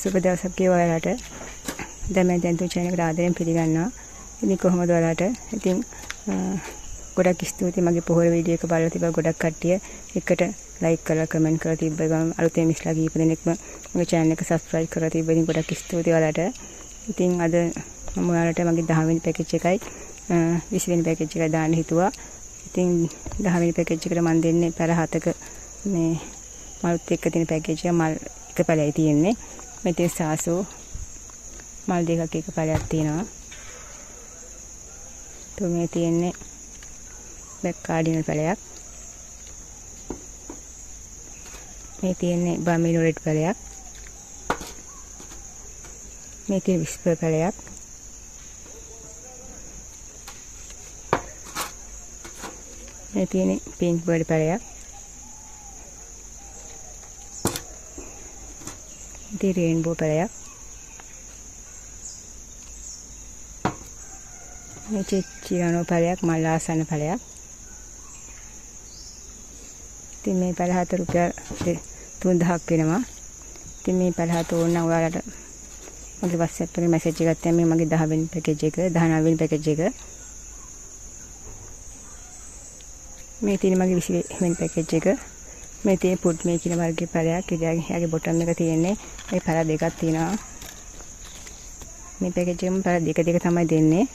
සුබ දවසක් ඔයාලට. දැන් මම දැන් තුන් channel එකට ආදරෙන් පිළිගන්නවා. ඉතින් කොහොමද ඔයාලට? ඉතින් ගොඩක් ස්තුතියි මගේ පොහොර වීඩියෝ එක බලලා තිබ්බා ගොඩක් කට්ටිය එකට like කරලා comment කරලා තිබ්බා. ගම අලුතෙන් මිස්ලා කීප දෙනෙක්ම මගේ channel එක subscribe කරලා තිබ්බා. ඉතින් ගොඩක් ස්තුතියි ඔයාලට. ඉතින් අද මම ඔයාලට මගේ 10 වෙනි package එකයි 20 වෙනි package එකයි දාන්න හිතුවා. ඉතින් 10 වෙනි package එකට මම දෙන්නේ පැල 7ක මේ මල්ත් එක්ක තියෙන package එක මල් එක පැලයි තියෙන්නේ. මෙතේ සාසෝ මල් දෙකක් එක පැලයක් තියෙනවා. තුනේ තියෙන්නේ බැක් කාඩිනල් පැලයක්. මේ තියෙන්නේ බමිනු රෙඩ් පැලයක්. මේ තියෙන විස්පර් පැලයක්. මේ තියෙන්නේ පින්ක් බර්ඩ් පැලයක්. මේ රේන්බෝ පැලයක්. මේ චිරානෝ පැලයක් මල් ආසන්න පැලයක්. ඉතින් මේ පැල 4 රුපියල් 3000ක් වෙනවා. ඉතින් මේ පැල 4 ඕන නම් ඔයාලට මගේ WhatsApp එකේ message එකක් තියන්න. මේ මගේ 10 වෙනි package එක 19 වෙනි package එක. මේ තියෙන මගේ 20 වෙනි package එක. මේ තියෙන පුඩ් මේ කියන වර්ගයේ පැලයක්. ඉතින් බොටම් එක තියෙන්නේ මේ පැල දෙකක් තියෙනවා. මේ package එකම පැල දෙක තමයි දෙන්නේ.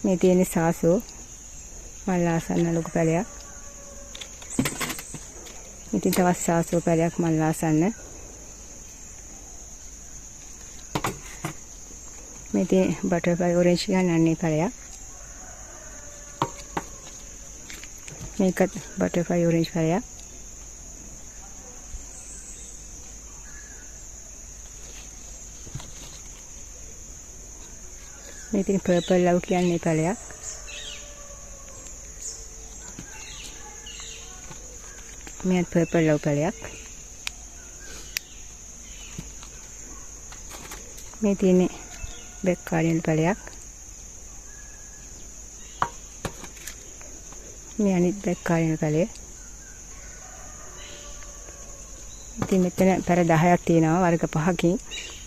මේ තියෙන්නේ සාසෝ මල් ආසන්න ලොකු පැලයක්. ඉතින් තවත් සාසෝ පැලයක් මල් ආසන්න. මේ තියෙන්නේ බටර්ෆ්ලයි ඔරෙන්ජ් ගන්නන්නේ පැලයක්. මේකත් බටර්ෆ්ලයි ඔරෙන්ජ් පැලයක්. මේ තියෙන පර්පල් ලව් කියන්නේ පැලයක්. මේ පර්පල් ලව් පැලයක්. මේ තියෙන්නේ බැක් කාඩිනල් පැලයක්. මේ අනිත් බැක් කාඩිනල් පැලය. ඉතින් මෙතන පැල 10ක් තියෙනවා වර්ග 5කින්.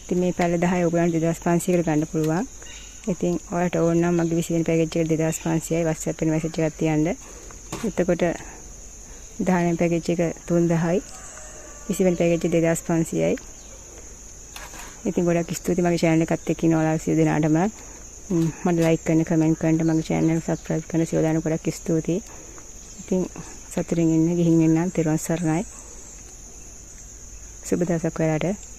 ඉතින් මේ පැල 10 ඔයගොල්ලන්ට 2500කට ගන්න පුළුවන්. ඉතින් ඔයාලට ඕන නම් මගේ 20 වෙනි package එක 2500යි WhatsApp එකේ message එකක් තියන්න. එතකොට 10 වෙනි package එක 3000යි 20 වෙනි package එක 2500යි. ඉතින් ගොඩක් ස්තුතියි මගේ channel එකත් එක්ක ඉන්න ඔයාලා සියලු දෙනාටම. මට like කරන්න comment කරන්න මගේ channel එක subscribe කරන්න සියලු දෙනාට ගොඩක් ස්තුතියි. ඉතින් සතුටින් ඉන්න ගිහින් එන්නම්. තෙරුවන් සරණයි. සුබ දවසක් ඔයාලට.